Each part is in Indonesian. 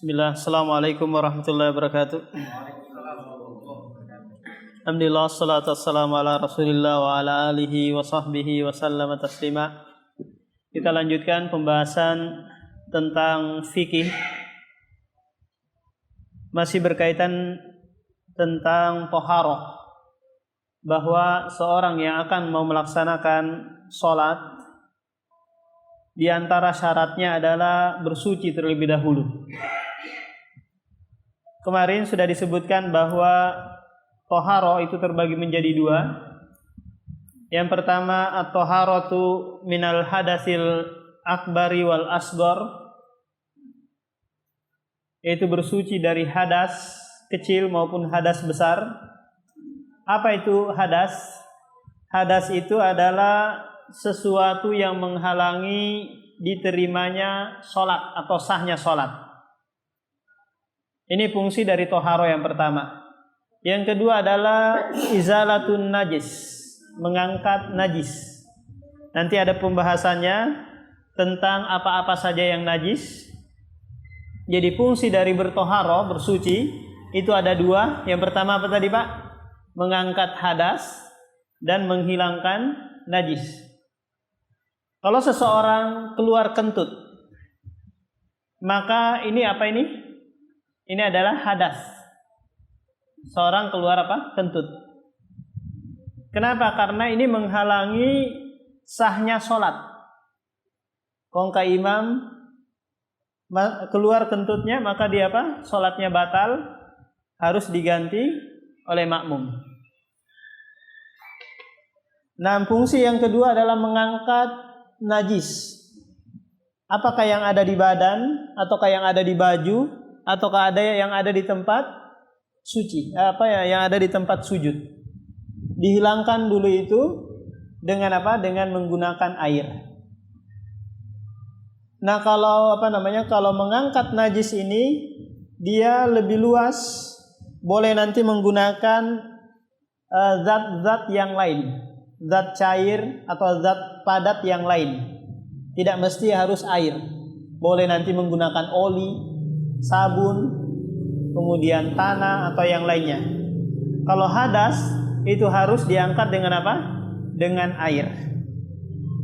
Bismillah, Assalamualaikum warahmatullahi wabarakatuh. Alhamdulillah, salatu wassalamu ala rasulillah wa ala alihi wa sahbihi wa sallama taslima. Kita lanjutkan pembahasan tentang fikih. Masih berkaitan tentang toharoh, bahwa seorang yang akan mau melaksanakan sholat, di antara syaratnya adalah bersuci terlebih dahulu. Kemarin sudah disebutkan bahwa toharoh itu terbagi menjadi dua. Yang pertama, at-toharatu minal hadasil akbari wal asgor, yaitu bersuci dari hadas kecil maupun hadas besar. Apa itu hadas? Hadas itu adalah sesuatu yang menghalangi diterimanya sholat atau sahnya sholat. Ini fungsi dari toharo yang pertama. Yang kedua adalah izalatun najis, mengangkat najis. Nanti ada pembahasannya tentang apa-apa saja yang najis. Jadi fungsi dari bertoharo, bersuci, itu ada dua. Yang pertama apa tadi Pak? Mengangkat hadas dan menghilangkan najis. Kalau seseorang keluar kentut, maka ini apa ini? Ini adalah hadas. Seorang keluar apa? Kentut. Kenapa? Karena ini menghalangi sahnya sholat. Kongka imam keluar kentutnya, maka dia apa? Sholatnya batal, harus diganti oleh makmum. Nah, fungsi yang kedua adalah mengangkat najis. Apakah yang ada di badan, ataukah yang ada di baju, ataukah ada yang ada di tempat suci, yang ada di tempat sujud. Dihilangkan dulu itu dengan apa? Dengan menggunakan air. Nah, kalau kalau mengangkat najis ini dia lebih luas, boleh nanti menggunakan zat-zat yang lain, zat cair atau zat padat yang lain. Tidak mesti harus air. Boleh nanti menggunakan oli, sabun, kemudian tanah atau yang lainnya. Kalau hadas itu harus diangkat dengan apa? Dengan air.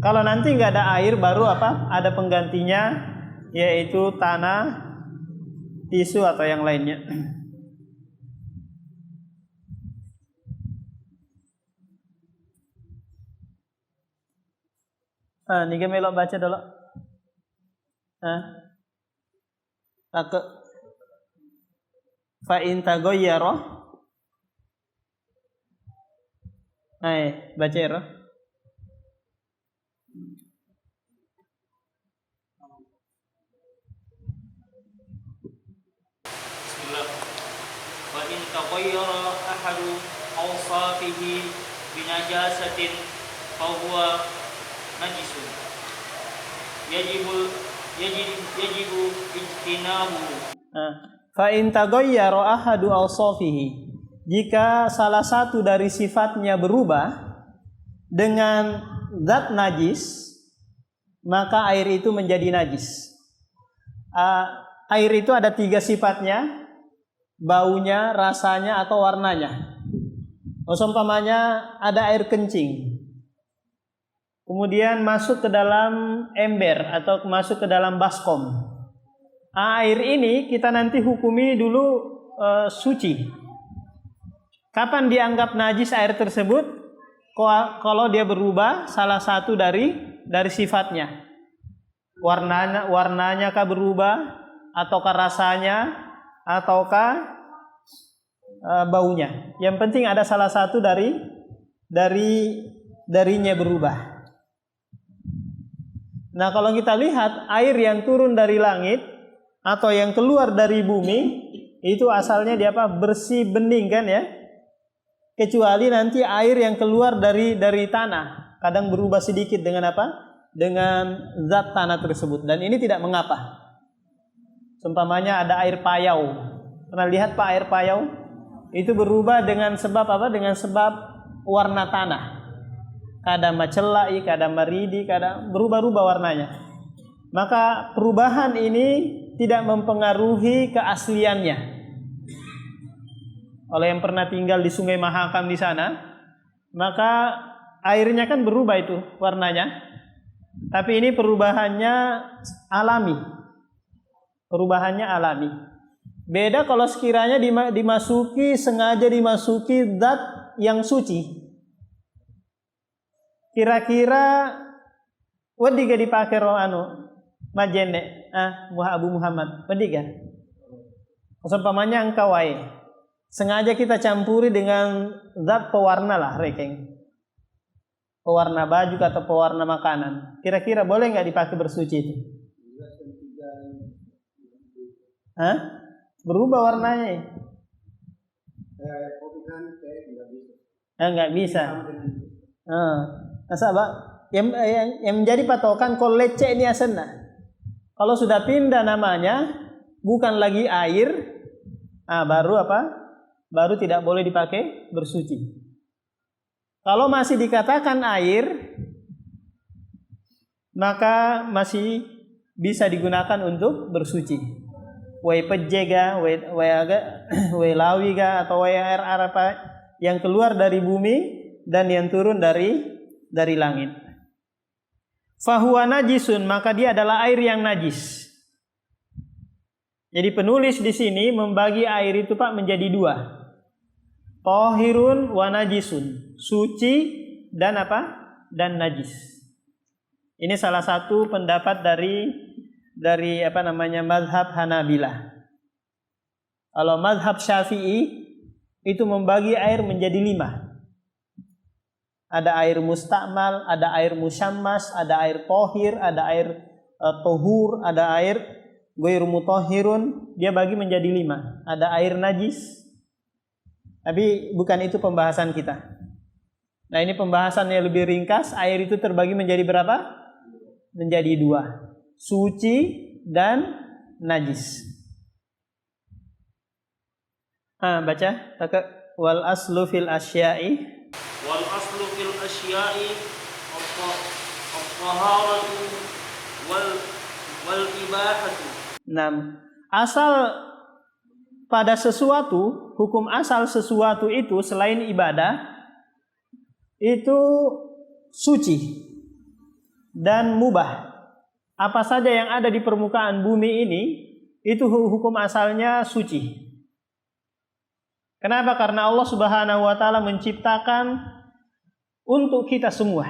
Kalau nanti nggak ada air, baru apa? Ada penggantinya, yaitu tanah, tisu atau yang lainnya. Nih melok baca dulu. Tak fa in taghayyara. Baca ya. Bismillah. Wa in taghayyara ahadu awsafihi binajasatin fa huwa najisun. Yajibu ijtinabu. Fa in taghayyara ahadu awsafihi, jika salah satu dari sifatnya berubah dengan zat najis, maka air itu menjadi najis. Air itu ada 3 sifatnya: baunya, rasanya, atau warnanya. Umpamanya ada air kencing, kemudian masuk ke dalam ember atau masuk ke dalam baskom. Air ini kita nanti hukumi dulu suci. Kapan dianggap najis air tersebut? Kalau dia berubah salah satu dari sifatnya. Warnanya kah berubah, ataukah rasanya, ataukah baunya. Yang penting ada salah satu darinya berubah. Nah, kalau kita lihat air yang turun dari langit atau yang keluar dari bumi, itu asalnya dia apa? Bersih, bening kan ya? Kecuali nanti air yang keluar dari tanah, kadang berubah sedikit dengan apa? Dengan zat tanah tersebut, dan ini tidak mengapa. Seumpamanya ada air payau. Pernah lihat Pak air payau? Itu berubah dengan sebab apa? Dengan sebab warna tanah. Kadang macelai, kadang maridi, kadang berubah-ubah warnanya. Maka perubahan ini tidak mempengaruhi keasliannya. Oleh yang pernah tinggal di Sungai Mahakam di sana, maka airnya kan berubah itu warnanya. Tapi ini perubahannya alami. Perubahannya alami. Beda kalau sekiranya sengaja dimasuki zat yang suci. Kira-kira wedi ga dipakai majene Abu Muhammad wedi ga? Umpamanya engkau sengaja kita campuri dengan zat pewarna lah rekeng. Pewarna baju atau pewarna makanan. Kira-kira boleh nggak dipakai bersuci itu? Berubah warnanya. Nggak bisa. Yang menjadi patokan kalau lecek ini asena. Kalau sudah pindah namanya, bukan lagi air, baru tidak boleh dipakai bersuci. Kalau masih dikatakan air, maka masih bisa digunakan untuk bersuci. Wai pejega, wai lawiga, atau wai air apa yang keluar dari bumi dan yang turun dari langit. Fahuwa najisun, maka dia adalah air yang najis. Jadi penulis di sini membagi air itu Pak menjadi dua. Tahirun wa najisun, suci dan apa? Dan najis. Ini salah satu pendapat dari mazhab Hanabilah. Kalau mazhab Syafi'i itu membagi air menjadi 5. Ada air mustakmal, ada air musyammas, ada air tohir, ada air tohur, ada air ghairu mutahhirun. Dia bagi menjadi 5. Ada air najis. Tapi bukan itu pembahasan kita. Nah, ini pembahasannya lebih ringkas. Air itu terbagi menjadi berapa? Menjadi 2. Suci dan najis. Baca. Wal aslu fil asya'i. Wal aslu fil asya'i at-taharatu wal ibahatu. 6. Asal pada sesuatu, hukum asal sesuatu itu selain ibadah itu suci dan mubah. Apa saja yang ada di permukaan bumi ini itu hukum asalnya suci. Kenapa? Karena Allah Subhanahu wa taala menciptakan untuk kita semua.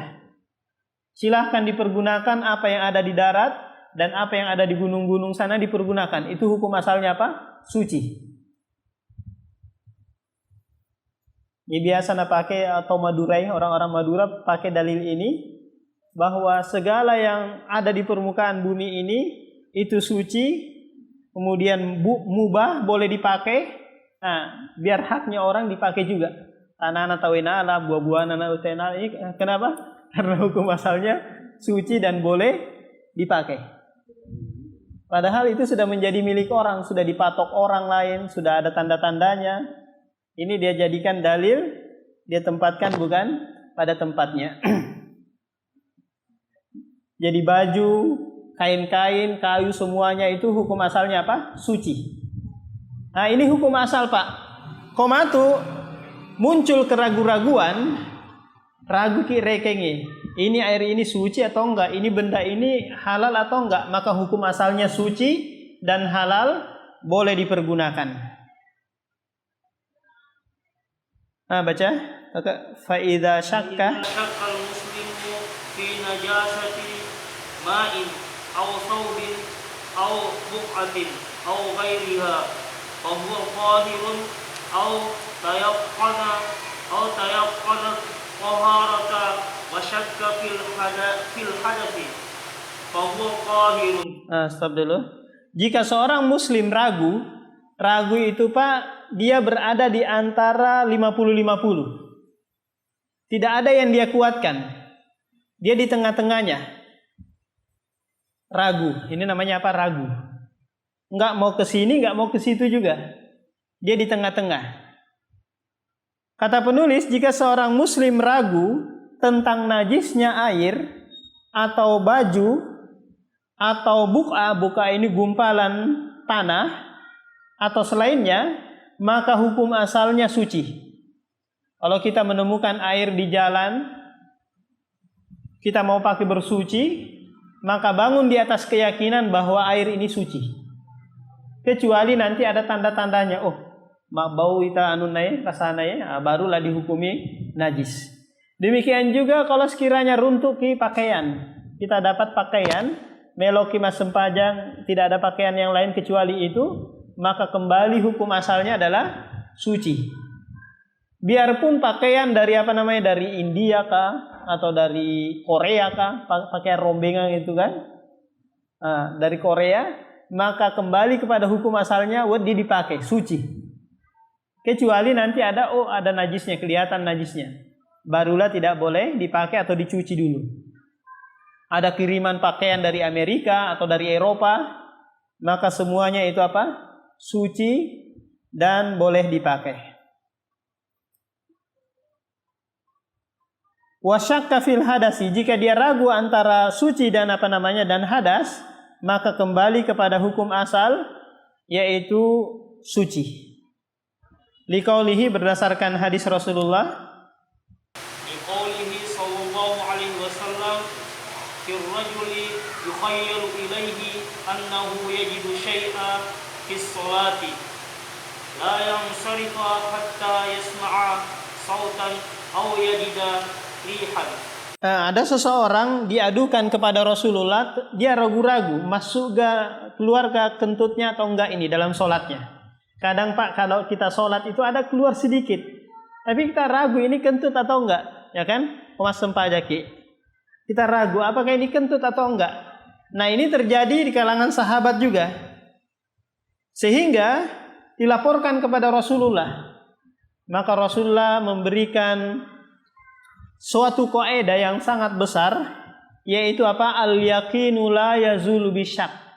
Silahkan dipergunakan apa yang ada di darat dan apa yang ada di gunung-gunung sana dipergunakan. Itu hukum asalnya apa? Suci. Ini biasa pakai atau Madurai, orang-orang Madura pakai dalil ini bahwa segala yang ada di permukaan bumi ini itu suci, kemudian mubah, boleh dipakai. Nah, biar haknya orang dipakai juga. Tanah tawinala, buah-buahan utena ini kenapa? Karena hukum asalnya suci dan boleh dipakai. Padahal itu sudah menjadi milik orang, sudah dipatok orang lain, sudah ada tanda-tandanya. Ini dia jadikan dalil, dia tempatkan bukan pada tempatnya. Jadi baju, kain-kain, kayu semuanya itu hukum asalnya apa? Suci. Nah, ini hukum asal Pak. Komatu muncul keraguan-raguan, ragu ki rekengi. Ini air ini suci atau enggak? Ini benda ini halal atau enggak? Maka hukum asalnya suci dan halal, boleh dipergunakan. Baca. Fa idza syakka al-muslimu fi najasati ma'in aw thawbin aw buqatin aw ghairiha fa huwa tahirun aw tayaqqana taharata wa syakka fil hadathi fa huwa tahirun. Stop dulu. Jika seorang muslim ragu itu Pak, dia berada di antara 50-50. Tidak ada yang dia kuatkan. Dia di tengah-tengahnya. Ragu. Ini namanya apa? Ragu. Enggak mau ke sini, enggak mau ke situ juga. Dia di tengah-tengah. Kata penulis, jika seorang muslim ragu tentang najisnya air atau baju atau buka ini gumpalan tanah atau selainnya, maka hukum asalnya suci. Kalau kita menemukan air di jalan, kita mau pakai bersuci, maka bangun di atas keyakinan bahwa air ini suci. Kecuali nanti ada tanda-tandanya, oh, bau ita rasana ya, barulah dihukumi najis. Demikian juga kalau sekiranya runtuh ki pakaian, kita dapat pakaian, meloki mas sempajang, tidak ada pakaian yang lain kecuali itu, maka kembali hukum asalnya adalah suci. Biarpun pakaian dari dari India kah, atau dari Korea kah, pakaian rombengan itu kan, dari Korea, maka kembali kepada hukum asalnya, dipakai, suci. Kecuali nanti ada najisnya, kelihatan najisnya, barulah tidak boleh dipakai atau dicuci dulu. Ada kiriman pakaian dari Amerika atau dari Eropa, maka semuanya itu suci dan boleh dipakai. Wasyakka fil hadasi, jika dia ragu antara suci dan dan hadas, maka kembali kepada hukum asal, yaitu suci. Liqaulihi, berdasarkan hadis Rasulullah, liqaulihi sallallahu alaihi wasallam, fil rajuli yukhayyalu ilaihi annahu yajidu syai'a fis salati la yansarifa hatta yasma'a sautan aw yajida rihan. Ada seseorang diadukan kepada Rasulullah, dia ragu-ragu masuk keluar ke kentutnya atau enggak ini dalam sholatnya. Kadang Pak, kalau kita sholat itu ada keluar sedikit, tapi kita ragu ini kentut atau enggak, ya kan? Mas sempajaki, kita ragu apakah ini kentut atau enggak. Nah, ini terjadi di kalangan sahabat juga, sehingga dilaporkan kepada Rasulullah. Maka Rasulullah memberikan suatu kaidah yang sangat besar, yaitu al-yaqinu la yazulu bisyak.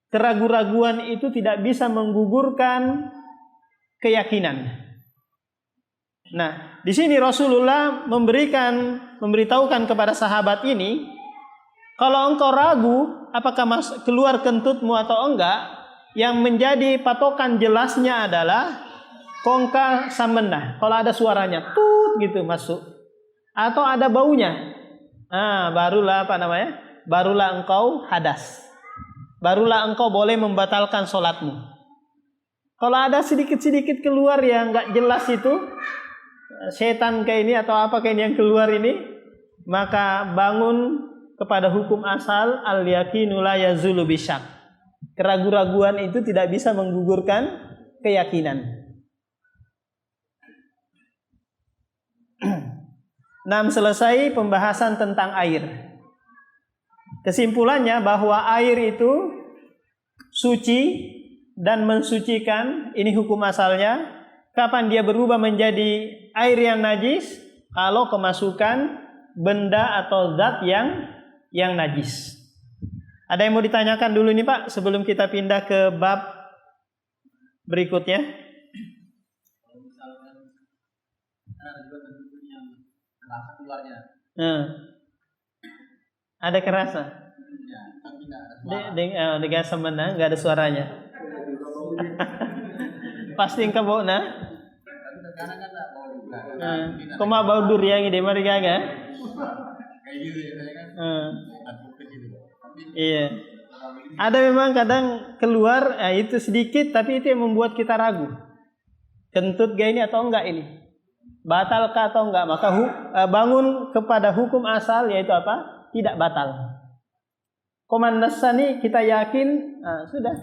Keraguan-raguan itu tidak bisa menggugurkan keyakinan. Nah, di sini Rasulullah memberitahukan kepada sahabat ini, kalau engkau ragu apakah keluar kentutmu atau enggak, yang menjadi patokan jelasnya adalah kongka samenah. Kalau ada suaranya tut gitu masuk, atau ada baunya, barulah barulah engkau hadas. Barulah engkau boleh membatalkan sholatmu. Kalau ada sedikit-sedikit keluar yang nggak jelas itu, setan kayak ini atau apa kayak ini yang keluar ini, maka bangun kepada hukum asal, al-yaqinu la yazulu bisyak. Keraguan-raguan itu tidak bisa menggugurkan keyakinan. Selesai pembahasan tentang air. Kesimpulannya bahwa air itu suci dan mensucikan, ini hukum asalnya. Kapan dia berubah menjadi air yang najis? Kalau kemasukan benda atau zat yang najis. Ada yang mau ditanyakan dulu nih Pak, sebelum kita pindah ke bab berikutnya? Kalau misalkan ada juga bentuk yang kerasa keluarnya. Ada kerasa? Ya, tapi nggak ada suara. Dengan semena nggak ada suaranya. Pasti engkau bau nah. Tapi terkadang kan nggak bau juga. Kau mau bau durian gitu, mari gak? Kayak gitu ya, saya kan. Takut gitu. Iya. Ada memang kadang keluar, itu sedikit, tapi itu yang membuat kita ragu. Kentut gak ini atau enggak ini? Batalkah atau enggak? Maka bangun kepada hukum asal, yaitu tidak batal. Komandasani kita yakin, sudah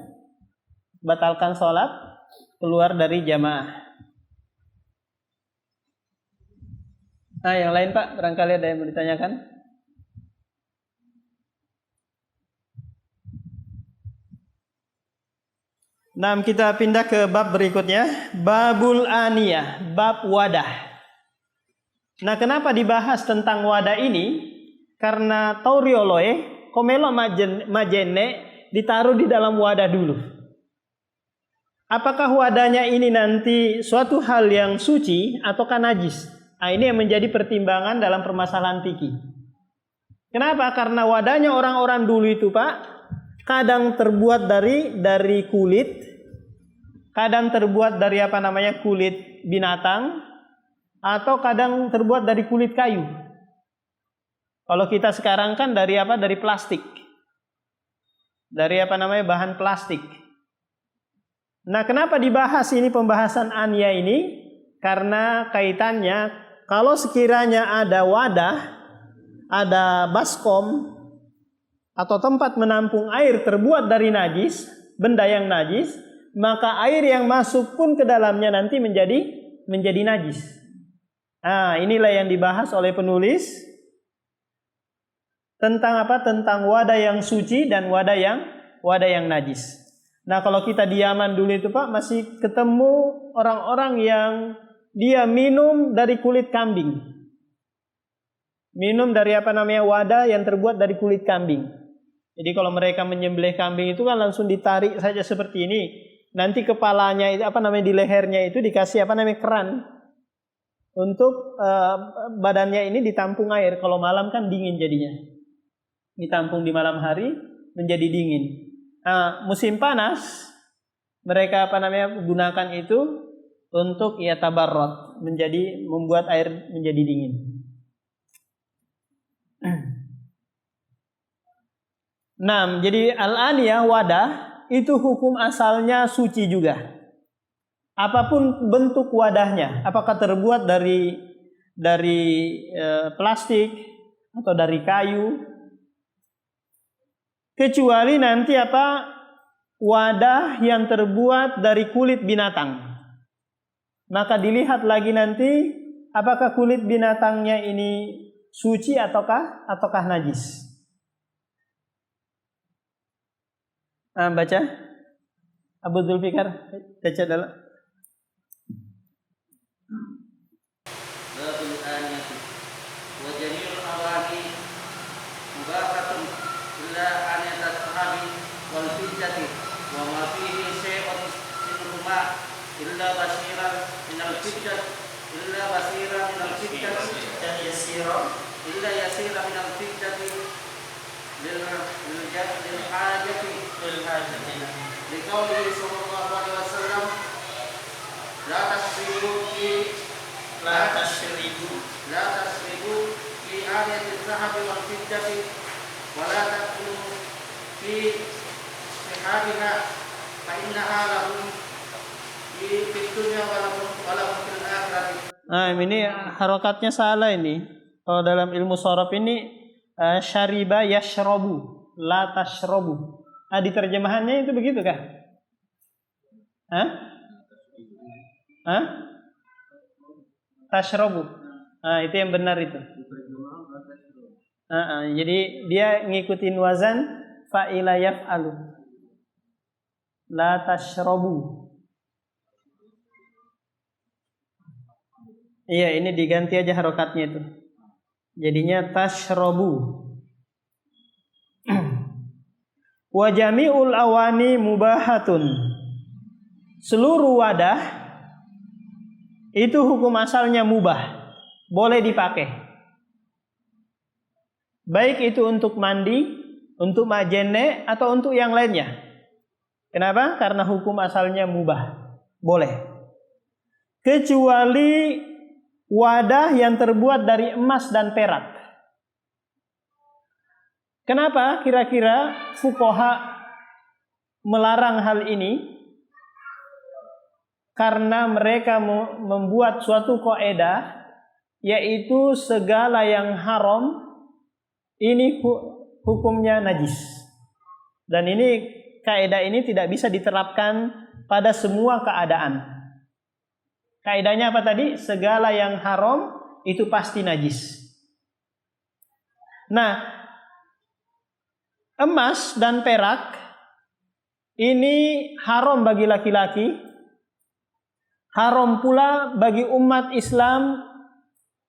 batalkan sholat, keluar dari jamaah. Yang lain Pak, barangkali ada yang mau ditanyakan? Kita pindah ke bab berikutnya, babul aniyah, bab wadah. Kenapa dibahas tentang wadah ini? Karena taurioloe komelo majene ditaruh di dalam wadah dulu. Apakah wadahnya ini nanti suatu hal yang suci ataukah najis? Ini yang menjadi pertimbangan dalam permasalahan fikih. Kenapa? Karena wadahnya orang-orang dulu itu Pak, kadang terbuat dari kulit, kadang terbuat dari kulit binatang, atau kadang terbuat dari kulit kayu. Kalau kita sekarang kan dari plastik. Dari bahan plastik. Nah, kenapa dibahas ini pembahasan ania ini? Karena kaitannya kalau sekiranya ada wadah, ada baskom atau tempat menampung air terbuat dari najis, benda yang najis, maka air yang masuk pun ke dalamnya nanti menjadi najis. Nah, inilah yang dibahas oleh penulis tentang Tentang wadah yang suci dan wadah yang najis. Nah, kalau kita di Yaman dulu itu Pak, masih ketemu orang-orang yang dia minum dari kulit kambing. Minum dari wadah yang terbuat dari kulit kambing. Jadi kalau mereka menyembelih kambing itu kan langsung ditarik saja seperti ini. Nanti kepalanya itu di lehernya itu dikasih keran. Untuk badannya ini ditampung air. Kalau malam kan dingin jadinya. Ditampung di malam hari menjadi dingin. Nah, musim panas mereka gunakan itu untuk tabarrot, membuat air menjadi dingin. Nah, jadi al-aniyah wadah itu hukum asalnya suci juga. Apapun bentuk wadahnya, apakah terbuat dari plastik atau dari kayu, kecuali nanti wadah yang terbuat dari kulit binatang. Maka dilihat lagi nanti apakah kulit binatangnya ini suci ataukah najis. Baca Abu Dzulfikar, baca dalam Babul aniyati wa jami'ul awani mubahatun illa aniyatat sahabi wal fiddati wa ma fihi syai'un minhuma illa basiran minal fiddat illa basiran minal fiddat dan yasira illa yasira minal fiddati lil hajati liqaulihi sallallahu alaihi wasallam la tasribu fi aniyatil zahabi wal fiddati wa la taqulu fi sihabiha fa innaha lahum fi dunya wa lahum fil akhirati. Ini harokatnya salah ini. Kalau dalam ilmu sharaf ini syariba yashrabu, la tashrabu. Di terjemahannya itu begitu kah? Tashrabu. Itu yang benar itu. Jadi dia ngikutin wazan fa'ila yaf'alu. La tashrabu. Iya, ini diganti aja harokatnya itu. Jadinya tashrabu. Wa jami'ul awani mubahatun. Seluruh wadah itu hukum asalnya mubah, boleh dipakai. Baik itu untuk mandi, untuk majene atau untuk yang lainnya. Kenapa? Karena hukum asalnya mubah, boleh. Kecuali wadah yang terbuat dari emas dan perak. Kenapa kira-kira fuqaha melarang hal ini? Karena mereka membuat suatu kaidah, yaitu segala yang haram ini hukumnya najis. Dan ini kaidah ini tidak bisa diterapkan pada semua keadaan. Kaidahnya apa tadi? Segala yang haram itu pasti najis. Nah, emas dan perak ini haram bagi laki-laki, haram pula bagi umat Islam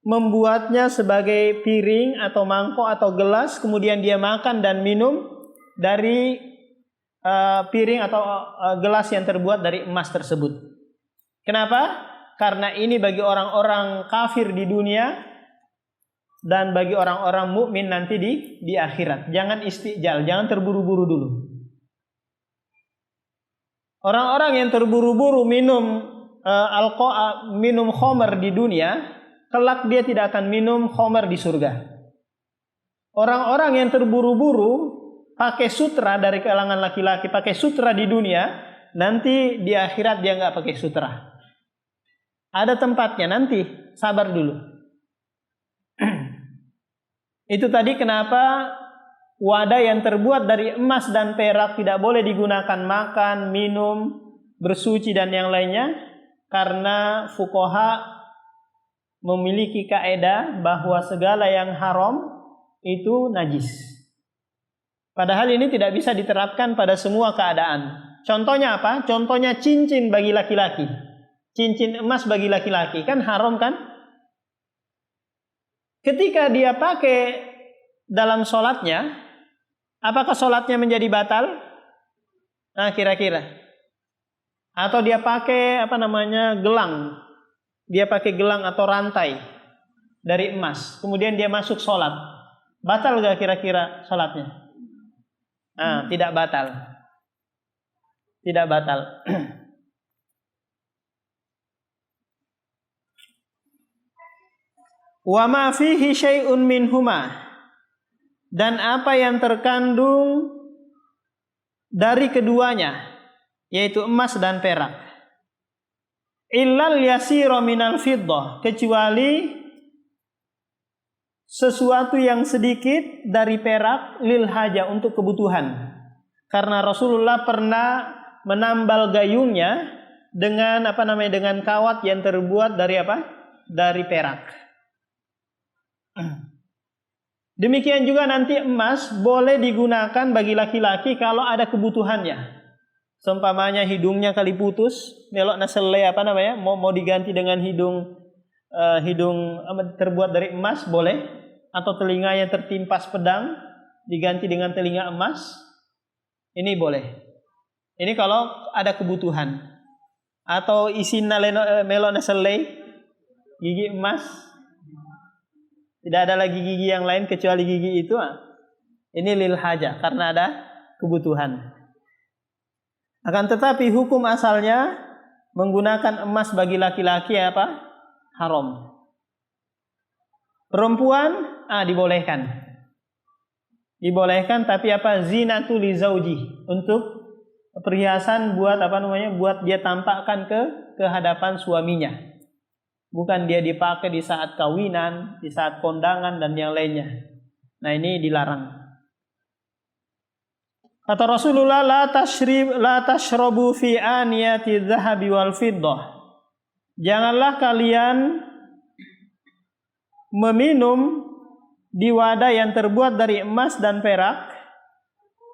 membuatnya sebagai piring atau mangkok atau gelas, kemudian dia makan dan minum dari piring atau gelas yang terbuat dari emas tersebut. Kenapa? Karena ini bagi orang-orang kafir di dunia dan bagi orang-orang mukmin nanti di akhirat. Jangan istijal, jangan terburu-buru dulu. Orang-orang yang terburu-buru minum minum khamar di dunia, kelak dia tidak akan minum khamar di surga. Orang-orang yang terburu-buru pakai sutra dari kalangan laki-laki, pakai sutra di dunia, nanti di akhirat dia nggak pakai sutra. Ada tempatnya nanti, sabar dulu. Itu tadi kenapa wadah yang terbuat dari emas dan perak tidak boleh digunakan makan, minum, bersuci dan yang lainnya. Karena fuqaha memiliki kaidah bahwa segala yang haram itu najis. Padahal ini tidak bisa diterapkan pada semua keadaan. Contohnya apa? Contohnya cincin bagi laki-laki. Cincin emas bagi laki-laki kan haram kan? Ketika dia pakai dalam sholatnya, apakah sholatnya menjadi batal? Nah, kira-kira. Atau dia pakai gelang. Dia pakai gelang atau rantai dari emas. Kemudian dia masuk sholat. Batal gak kira-kira sholatnya? Nah, tidak batal. Tidak batal. Wa ma fihi syai'un minhuma. Dan apa yang terkandung dari keduanya, yaitu emas dan perak. Illal yasira minal fiddah, kecuali sesuatu yang sedikit dari perak lil haja, untuk kebutuhan. Karena Rasulullah pernah menambal gayungnya dengan dengan kawat yang terbuat dari apa? Dari perak. Demikian juga nanti emas boleh digunakan bagi laki-laki kalau ada kebutuhannya. Seumpamanya hidungnya kali putus, melok naselai mau diganti dengan hidung terbuat dari emas boleh, atau telinganya tertimpas pedang diganti dengan telinga emas, ini boleh. Ini kalau ada kebutuhan. Atau isinna melok naselai gigi emas, tidak ada lagi gigi yang lain kecuali gigi itu. Ini lil haja, karena ada kebutuhan. Akan tetapi hukum asalnya menggunakan emas bagi laki-laki haram. Perempuan dibolehkan. Dibolehkan, tapi zinatul li zauji, untuk perhiasan buat buat dia tampakkan ke hadapan suaminya. Bukan dia dipakai di saat kawinan, di saat kondangan dan yang lainnya. Nah, ini dilarang. Kata Rasulullah, la tashrabu fi aniyati dzahabi wal fiddah. Janganlah kalian meminum di wadah yang terbuat dari emas dan perak.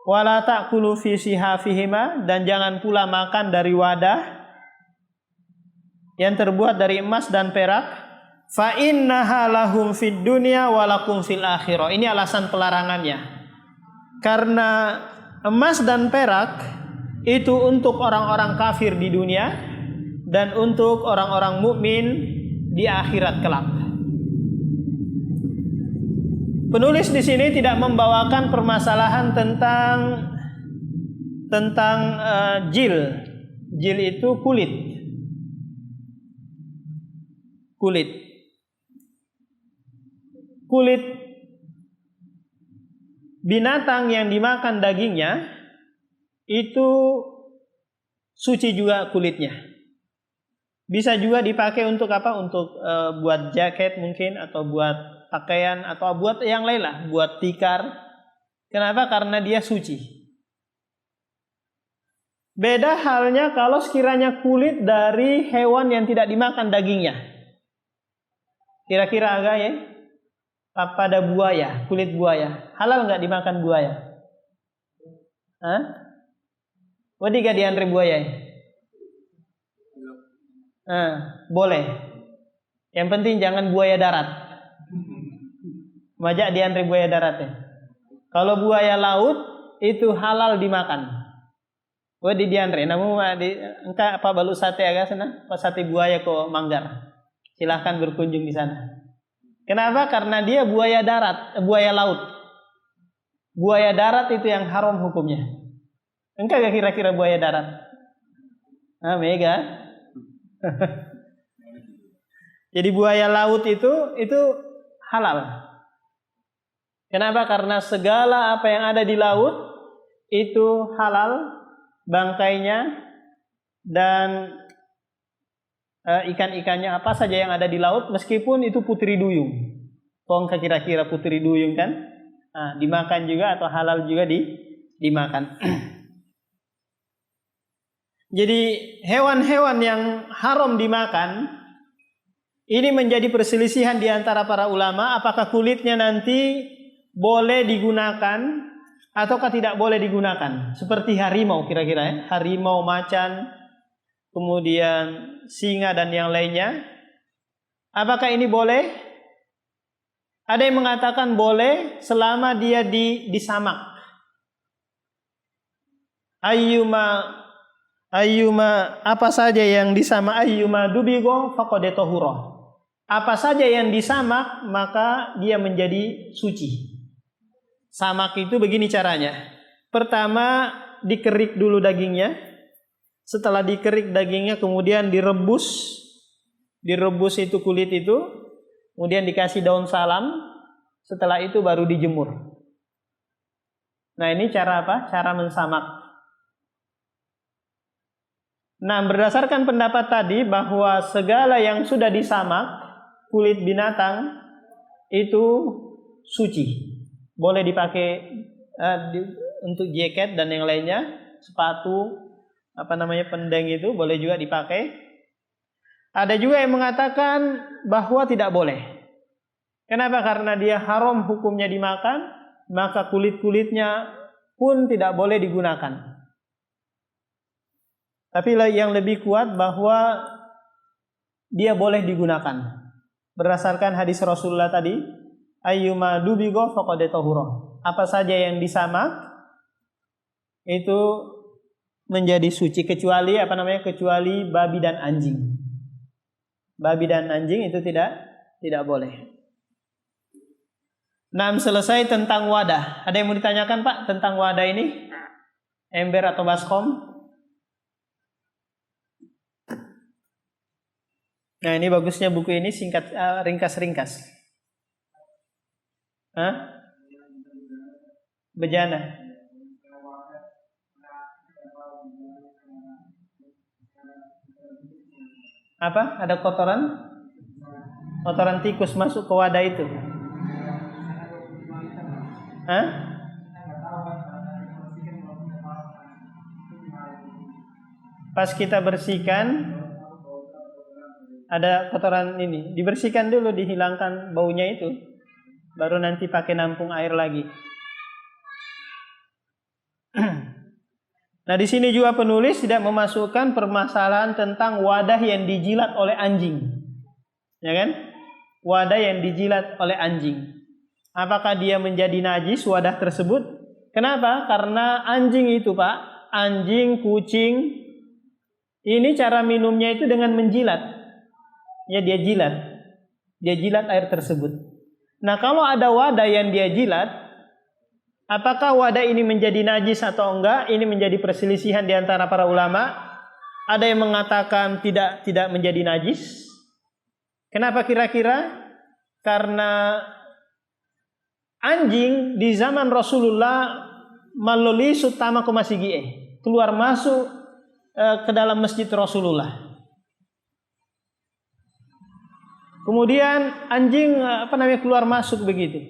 Wala ta'kulu fi sihafihima, dan jangan pula makan dari wadah yang terbuat dari emas dan perak. Fa innaha lahum fid dunya wa lakum fil akhirah. Ini alasan pelarangannya. Karena emas dan perak itu untuk orang-orang kafir di dunia dan untuk orang-orang mukmin di akhirat kelak. Penulis di sini tidak membawakan permasalahan tentang jil. Jil itu kulit. Kulit binatang yang dimakan dagingnya itu suci juga kulitnya. Bisa juga dipakai untuk Untuk buat jaket mungkin, atau buat pakaian, atau buat yang lain lah, buat tikar. Kenapa? Karena dia suci. Beda halnya kalau sekiranya kulit dari hewan yang tidak dimakan dagingnya. Kira-kira agak ya? Pada buaya, kulit buaya, halal nggak dimakan buaya? Wadi gak diantre buaya? Boleh. Yang penting jangan buaya darat. Majak diantre buaya darat ya. Kalau buaya laut itu halal dimakan. Wadi diantre. Namun engkau balu sate agak sana? Pas sate buaya ko Manggar. Silahkan berkunjung di sana. Kenapa? Karena dia buaya darat, buaya laut. Buaya darat itu yang haram hukumnya. Engkau gak kira-kira buaya darat? Mega. Jadi buaya laut itu halal. Kenapa? Karena segala apa yang ada di laut itu halal bangkainya dan ikan-ikannya apa saja yang ada di laut, meskipun itu putri duyung. Tongka kira-kira putri duyung kan? Dimakan juga atau halal juga dimakan. Jadi hewan-hewan yang haram dimakan ini menjadi perselisihan di antara para ulama, apakah kulitnya nanti boleh digunakan ataukah tidak boleh digunakan. Seperti harimau kira-kira ya, harimau, macan, kemudian singa dan yang lainnya. Apakah ini boleh? Ada yang mengatakan boleh selama dia disamak. Ayyuma apa saja yang disamak, ayyuma dubigo faqad tahura. Apa saja yang disamak maka dia menjadi suci. Samak itu begini caranya. Pertama dikerik dulu dagingnya. Setelah dikerik dagingnya kemudian direbus. Direbus itu kulit itu. Kemudian dikasih daun salam. Setelah itu baru dijemur. Nah ini cara apa? Cara mensamak. Nah berdasarkan pendapat tadi bahwa segala yang sudah disamak, kulit binatang itu suci. Boleh dipakai untuk jaket dan yang lainnya, sepatu, pendeng itu boleh juga dipakai. Ada juga yang mengatakan bahwa tidak boleh. Kenapa? Karena dia haram hukumnya dimakan, maka kulit-kulitnya pun tidak boleh digunakan. Tapi yang lebih kuat bahwa dia boleh digunakan. Berdasarkan hadis Rasulullah tadi, ayyuma dubigo faqad tahura. Apa saja yang disamak itu menjadi suci kecuali kecuali babi dan anjing. Babi dan anjing itu tidak boleh. Nah, selesai tentang wadah. Ada yang mau ditanyakan Pak tentang wadah ini? Ember atau baskom? Nah ini bagusnya buku ini singkat, ringkas-ringkas. Bejana. Apa? Ada kotoran? Kotoran tikus masuk ke wadah itu. Pas kita bersihkan ada kotoran ini, dibersihkan dulu, dihilangkan baunya itu, baru nanti pakai nampung air lagi. Nah di sini juga penulis tidak memasukkan permasalahan tentang wadah yang dijilat oleh anjing, ya kan? Wadah yang dijilat oleh anjing, apakah dia menjadi najis wadah tersebut? Kenapa? Karena anjing itu Pak, anjing, kucing, ini cara minumnya itu dengan menjilat. Ya dia jilat air tersebut. Nah kalau ada wadah yang dia jilat, apakah wadah ini menjadi najis atau enggak? Ini menjadi perselisihan di antara para ulama. Ada yang mengatakan tidak menjadi najis. Kenapa kira-kira? Karena anjing di zaman Rasulullah melalui sutama kumasigie, keluar masuk ke dalam masjid Rasulullah. Kemudian anjing keluar masuk begitu,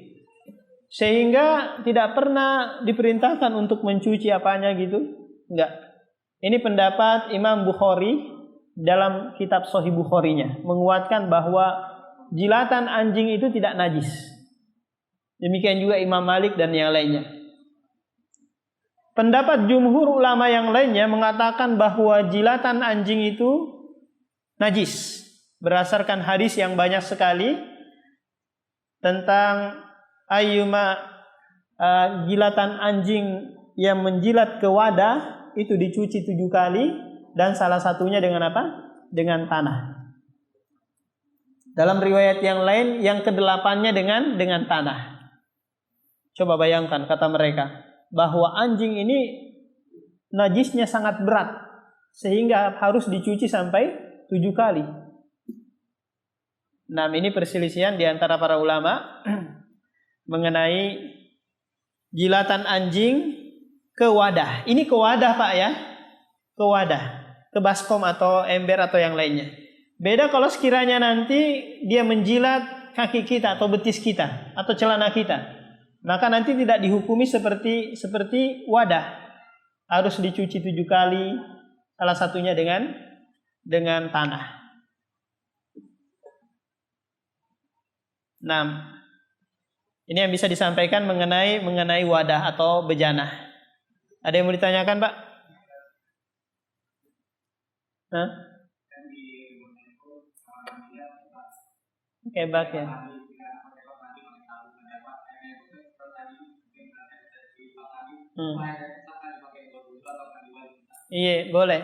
sehingga tidak pernah diperintahkan untuk mencuci apanya gitu, enggak. Ini pendapat Imam Bukhari dalam kitab Sahih Bukharinya, menguatkan bahwa jilatan anjing itu tidak najis. Demikian juga Imam Malik dan yang lainnya. Pendapat jumhur ulama yang lainnya mengatakan bahwa jilatan anjing itu najis. Berdasarkan hadis yang banyak sekali tentang ayyuma jilatan anjing yang menjilat ke wadah itu dicuci 7 kali dan salah satunya dengan apa? Dengan tanah. Dalam riwayat yang lain yang ke-8-nya dengan tanah. Coba bayangkan kata mereka bahwa anjing ini najisnya sangat berat. sehingga harus dicuci sampai 7 kali. Nah, ini perselisihan di antara para ulama mengenai jilatan anjing ke wadah. Ini ke wadah Pak ya, ke wadah, ke baskom atau ember atau yang lainnya. Beda kalau sekiranya nanti dia menjilat kaki kita atau betis kita atau celana kita, maka nanti tidak dihukumi seperti wadah. Harus dicuci 7 kali, salah satunya dengan tanah. Nah, ini yang bisa disampaikan mengenai wadah atau bejana. Ada yang mau ditanyakan, Pak? Hah? Kebak ya. Iya, boleh.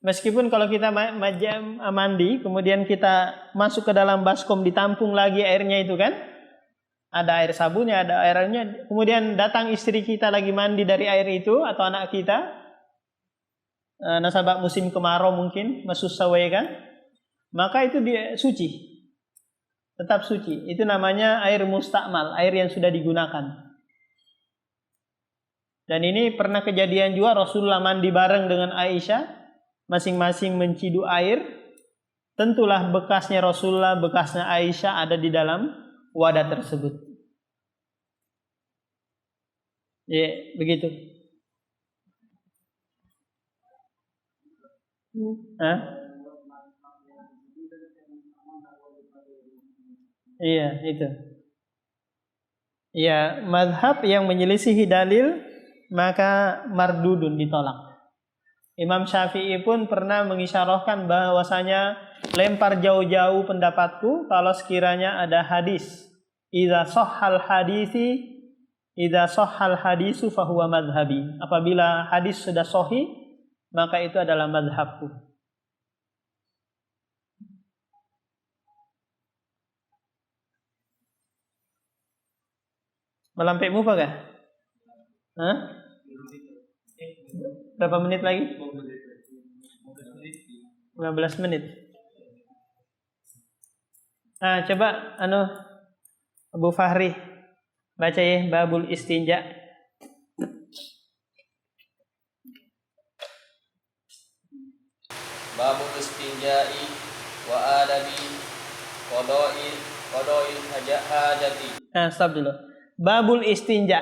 Meskipun kalau kita mandi, kemudian kita masuk ke dalam baskom, ditampung lagi airnya itu kan, ada air sabunnya, ada airnya. Kemudian datang istri kita lagi mandi dari air itu atau anak kita, nasabah musim kemarau mungkin, masuk sawai kan, maka itu dia suci. Tetap suci. Itu namanya air mustakmal, air yang sudah digunakan. Dan ini pernah kejadian juga Rasulullah mandi bareng dengan Aisyah, masing-masing menciduk air. Tentulah bekasnya Rasulullah, bekasnya Aisyah ada di dalam wadah tersebut. Ya, begitu. Hah? Iya, itu. Ya, mazhab yang menyelisihi dalil maka mardudun, ditolak. Imam Syafi'i pun pernah mengisyarahkan bahwasanya lempar jauh-jauh pendapatku kalau sekiranya ada hadis. Idza sahhal hadisu fahuwa madhhabi. Apabila hadis sudah sahih, maka itu adalah madhabku. Melampek muka kah? Hah? Berapa menit lagi? 15 menit. Nah, coba Abu Fahri baca ya babul istinja. Babul istinja'i wa adabi qada'il hajati. Nah, stop dulu. Babul istinja.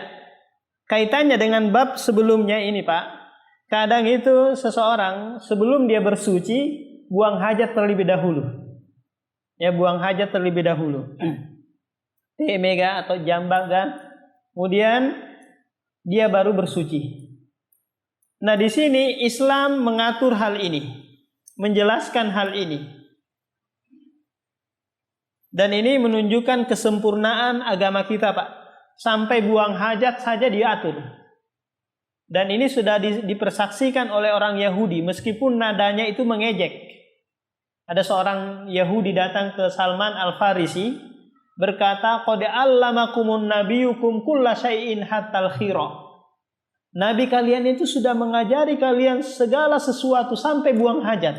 Kaitannya dengan bab sebelumnya ini, Pak. Kadang itu seseorang sebelum dia bersuci buang hajat terlebih dahulu. Ya, buang hajat terlebih dahulu. Temega atau jambaga. Kemudian dia baru bersuci. Nah, di sini Islam mengatur hal ini, menjelaskan hal ini. Dan ini menunjukkan kesempurnaan agama kita, Pak. Sampai buang hajat saja diatur. Dan ini sudah dipersaksikan oleh orang Yahudi, meskipun nadanya itu mengejek. Ada seorang Yahudi datang ke Salman Al-Farisi, berkata, qad allamakumun nabiyukum kulla syai'in hattal khira. Nabi kalian itu sudah mengajari kalian segala sesuatu sampai buang hajat.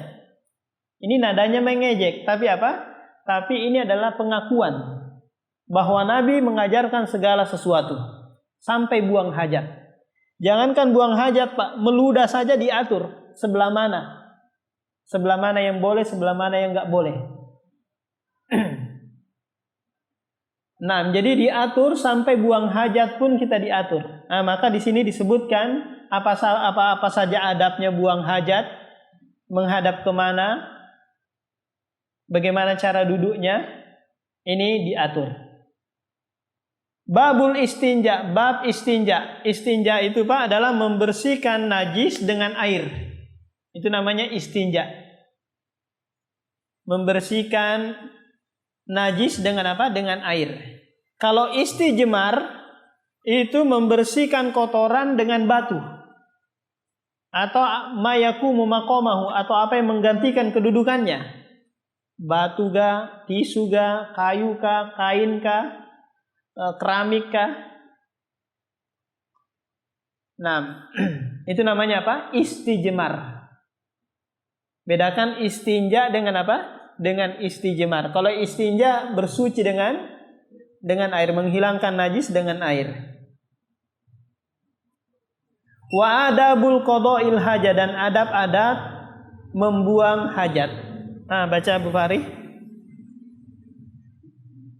Ini nadanya mengejek, tapi apa? Tapi ini adalah pengakuan bahwa Nabi mengajarkan segala sesuatu sampai buang hajat. Jangankan buang hajat, Pak, meludah saja diatur sebelah mana. Sebelah mana yang boleh, sebelah mana yang enggak boleh. Nah, jadi diatur sampai buang hajat pun kita diatur. Nah, maka di sini disebutkan apa saja adabnya buang hajat, menghadap kemana, bagaimana cara duduknya, ini diatur. Babul istinja, bab istinja. Istinja itu, Pak, adalah membersihkan najis dengan air. Itu namanya istinja. Membersihkan najis dengan apa? Dengan air. Kalau istijmar itu membersihkan kotoran dengan batu. Atau mayakumu maqamahu, atau apa yang menggantikan kedudukannya. Batu ga, tisu ga, kayu ka, kain ka, keramik kah? Nah, itu namanya apa? Istijmar. Bedakan istinja dengan apa? Dengan istijmar. Kalau istinja bersuci dengan air, menghilangkan najis dengan air. Wa adabul qada'il hajat, dan adab-adab membuang hajat. Baca Bu Fari.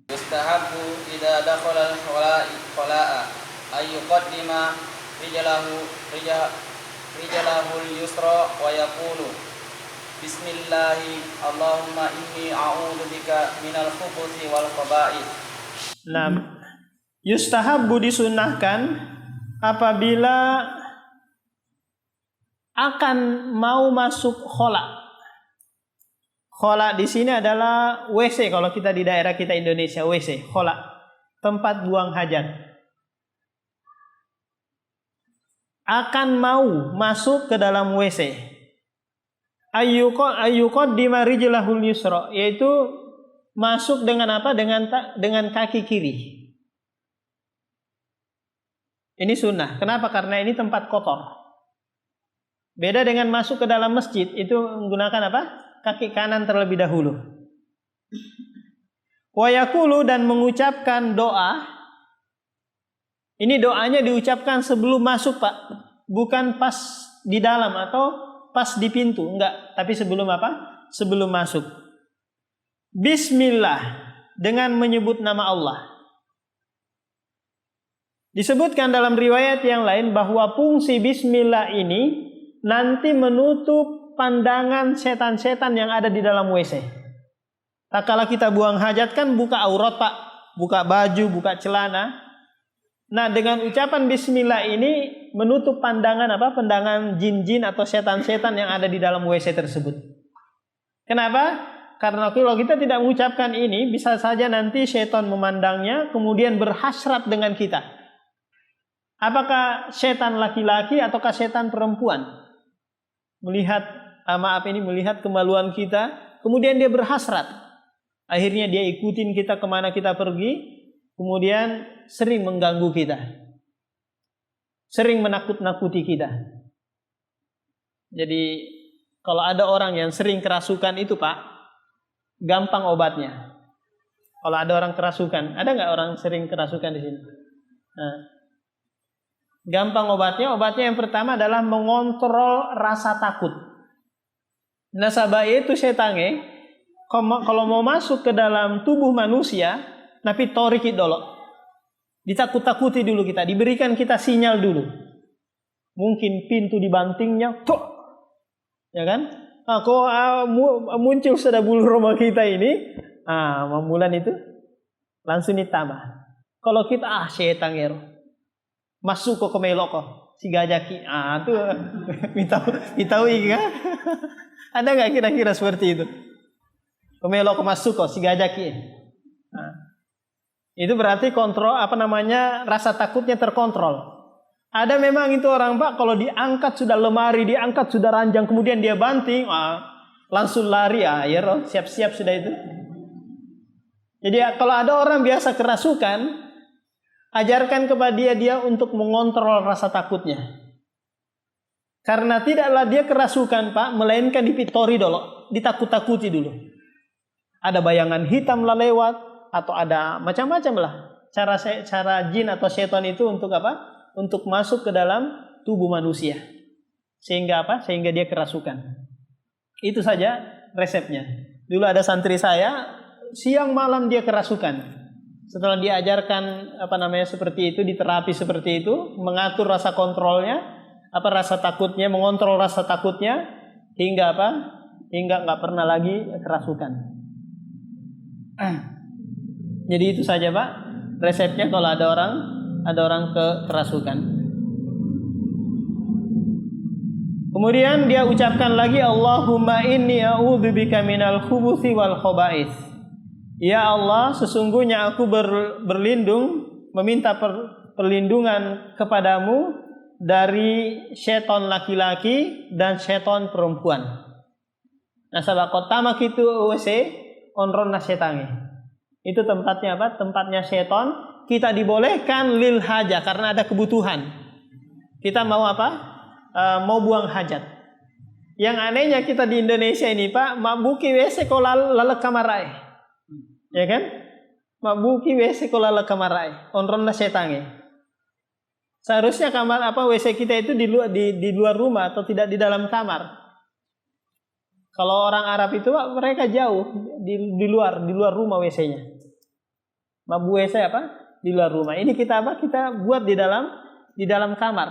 Yustahabbu idza dakhala al-khala'a ay yuqaddima rijalahu al-yusra wa yaqulu bismillahi Allahumma inni a'udzu bika minal khubuthi wal khaba'ith. Yustahabbu, disunahkan apabila akan mau masuk khola. Khola di sini adalah WC, kalau kita di daerah kita Indonesia, WC, khola, tempat buang hajat. Akan mau masuk ke dalam WC. Ayyuqaddima rijlahul yusra, yaitu masuk dengan apa? Dengan kaki kiri. Ini sunnah. Kenapa? Karena ini tempat kotor. Beda dengan masuk ke dalam masjid, itu menggunakan apa? Kaki kanan terlebih dahulu. Wa yaqulu, dan mengucapkan doa. Ini doanya diucapkan sebelum masuk, Pak. Bukan pas di dalam atau pas di pintu, enggak. Tapi sebelum apa? Sebelum masuk. Bismillah, dengan menyebut nama Allah. Disebutkan dalam riwayat yang lain bahwa fungsi bismillah ini nanti menutup pandangan setan-setan yang ada di dalam WC. Tak kala kita buang hajat kan buka aurat, Pak, buka baju, buka celana. Nah, dengan ucapan bismillah ini menutup pandangan apa? Pandangan jin-jin atau setan-setan yang ada di dalam WC tersebut. Kenapa? Karena kalau kita tidak mengucapkan ini, bisa saja nanti setan memandangnya kemudian berhasrat dengan kita. Apakah setan laki-laki ataukah setan perempuan? Melihat melihat kemaluan kita, kemudian dia berhasrat. Akhirnya dia ikutin kita kemana kita pergi, kemudian sering mengganggu kita, sering menakut-nakuti kita. Jadi kalau ada orang yang sering kerasukan itu, Pak, gampang obatnya. Kalau ada orang kerasukan, ada nggak orang sering kerasukan di sini? Gampang obatnya. Obatnya yang pertama adalah mengontrol rasa takut. Nasabah itu setange, kalau mau masuk ke dalam tubuh manusia, napi toriki dulu. Ditakut-takuti dulu kita, diberikan kita sinyal dulu. Mungkin pintu dibantingnya, tok, ya kan? Muncul sudah bulu rumah kita ini, membulan itu langsung ditambah. Kalau kita setan ero. Masuk ke meloko si gajaki, tuh tahu kan? Ada nggak kira-kira seperti itu? Kemeloko masuk kok si gajaki. Itu berarti kontrol rasa takutnya terkontrol. Ada memang itu orang, Pak, kalau diangkat sudah lemari, diangkat sudah ranjang, kemudian dia banting, langsung lari, ya siap-siap sudah itu. Jadi kalau ada orang biasa kerasukan, ajarkan kepada dia untuk mengontrol rasa takutnya. Karena tidaklah dia kerasukan, Pak, melainkan dipitori dulu, ditakut-takuti dulu. Ada bayangan hitam lah lewat, atau ada macam-macam lah. Cara jin atau setan itu untuk apa? Untuk masuk ke dalam tubuh manusia. Sehingga apa? Sehingga dia kerasukan. Itu saja resepnya. Dulu ada santri saya, siang malam dia kerasukan. Setelah diajarkan seperti itu, diterapi seperti itu, mengatur rasa kontrolnya, rasa takutnya, mengontrol rasa takutnya, hingga hingga nggak pernah lagi kerasukan. Jadi itu saja, Pak, resepnya kalau ada orang kerasukan. Kemudian dia ucapkan lagi, Allahumma inni a'udzubika minal khubuthi wal khaba'ith. Ya Allah, sesungguhnya aku meminta perlindungan kepadamu dari setan laki-laki dan setan perempuan. Nah, sabakot tamak itu WC onron setange. Itu tempatnya apa? Tempatnya setan. Kita dibolehkan lil haja karena ada kebutuhan. Kita mau apa? Mau buang hajat. Yang anehnya kita di Indonesia ini Pak, mabuki WC ko lalek kamarai. Ya kan? Mabuki WC ko lalek kamarai. Onron na setange. Seharusnya kamar WC kita itu di luar rumah atau tidak di dalam kamar. Kalau orang Arab itu Pak, mereka jauh di luar rumah WC-nya. Mabu WC di luar rumah. Ini kita kita buat di dalam kamar.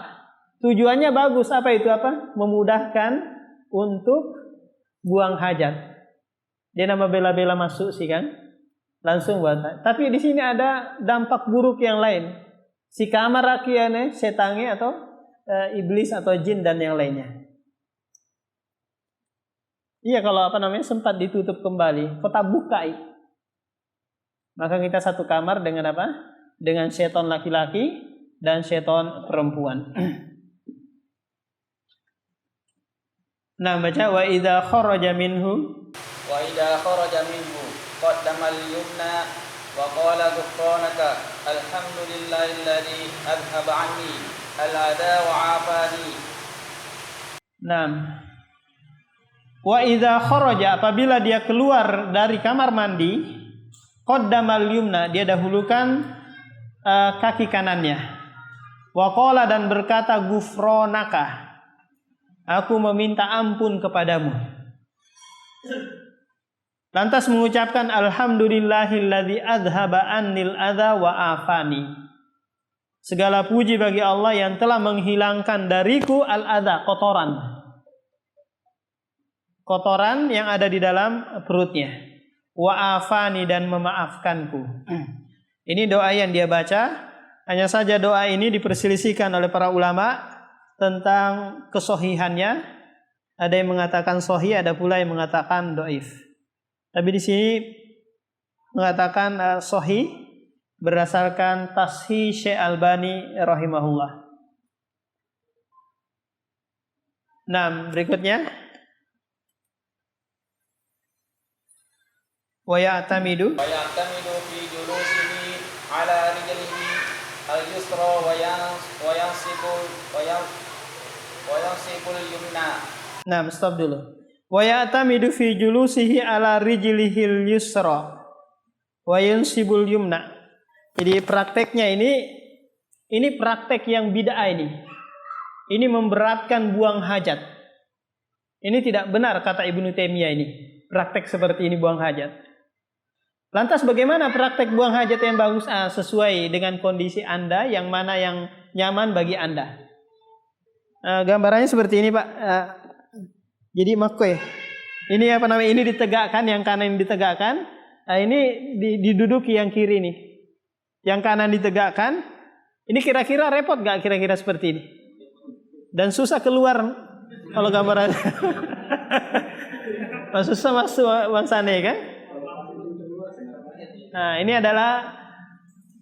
Tujuannya bagus, itu memudahkan untuk buang hajat. Dia nama bela-bela masuk sih kan, langsung buat. Tapi di sini ada dampak buruk yang lain. Si kamar rakyatnya setange atau iblis atau jin dan yang lainnya. Iya, kalau sempat ditutup kembali, kota bukai. Maka kita satu kamar dengan dengan setan laki-laki dan setan perempuan. Nah, baca wa idza kharaja minhu qaddama al-yumna wa qala ghufranaka alhamdulillahilladzi adhhaba 'anni al-'adha wa 'afani. Nah, wa idza kharaja, apabila dia keluar dari kamar mandi, qaddama al-yumna, dia dahulukan kaki kanannya. Wa qala, dan berkata ghufranaka, aku meminta ampun kepadamu. Lantas mengucapkan alhamdulillahilladzi adhhaba annil adza wa afani. Segala puji bagi Allah yang telah menghilangkan dariku al-adza, kotoran yang ada di dalam perutnya. Wa afani, dan memaafkanku. Ini doa yang dia baca. Hanya saja doa ini diperselisihkan oleh para ulama tentang kesohihannya. Ada yang mengatakan sahih, ada pula yang mengatakan dhaif. Tapi di sini mengatakan sahih berdasarkan Tashih Syekh Albani rahimahullah. Nah, berikutnya wa ya'tamidu fi julusihi ala rijlihi al-yusra wa yansibul yumna. Nah, stop dulu. Wa ya'tamidu fi julusihi ala rijlihil yusra wa yansibul yumna. Jadi prakteknya ini praktek yang bid'ah ini. Ini memberatkan buang hajat. Ini tidak benar kata Ibnu Taimiyah ini. Praktek seperti ini buang hajat. Lantas bagaimana praktek buang hajat yang bagus? Sesuai dengan kondisi Anda, yang mana yang nyaman bagi Anda. Gambarannya seperti ini, Pak. Jadi makoy. Ini ini ditegakkan, yang kanan ditegakkan. Ini diduduki yang kiri nih. Yang kanan ditegakkan. Ini kira-kira repot gak kira-kira seperti ini? Dan susah keluar kalau gambaran. Susah masuk bangsane kan? Nah, ini adalah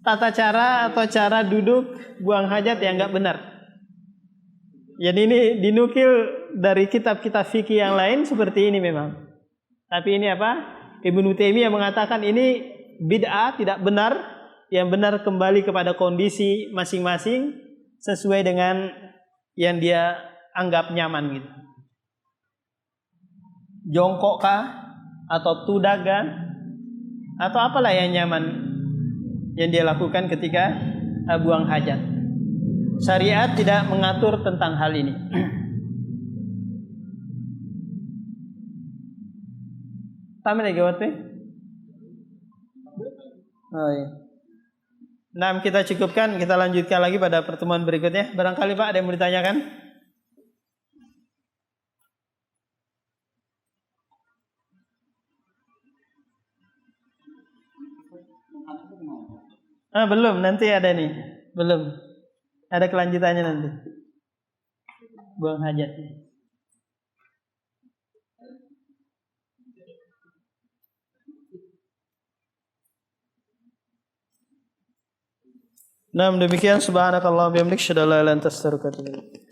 tata cara atau cara duduk buang hajat yang enggak benar. Jadi ini dinukil dari kitab-kitab fikih yang lain seperti ini memang. Tapi ini Ibnu Taimiyah mengatakan ini bid'ah, tidak benar. Yang benar kembali kepada kondisi masing-masing sesuai dengan yang dia anggap nyaman gitu. Jongkok kah atau tudaga atau apalah yang nyaman yang dia lakukan ketika buang hajat. Syariat tidak mengatur tentang hal ini. Tamat lagi waktu? Oh iya. Nah, kita cukupkan, kita lanjutkan lagi pada pertemuan berikutnya. Barangkali Pak ada yang mau ditanyakan? Belum, nanti ada nih. Belum. Ada kelanjutannya nanti. Buang hajatnya. Nah, demikian subhanakallahumma wa bihamdika asyhadu an la ilaha illa anta astaghfiruka wa atubu ilaik.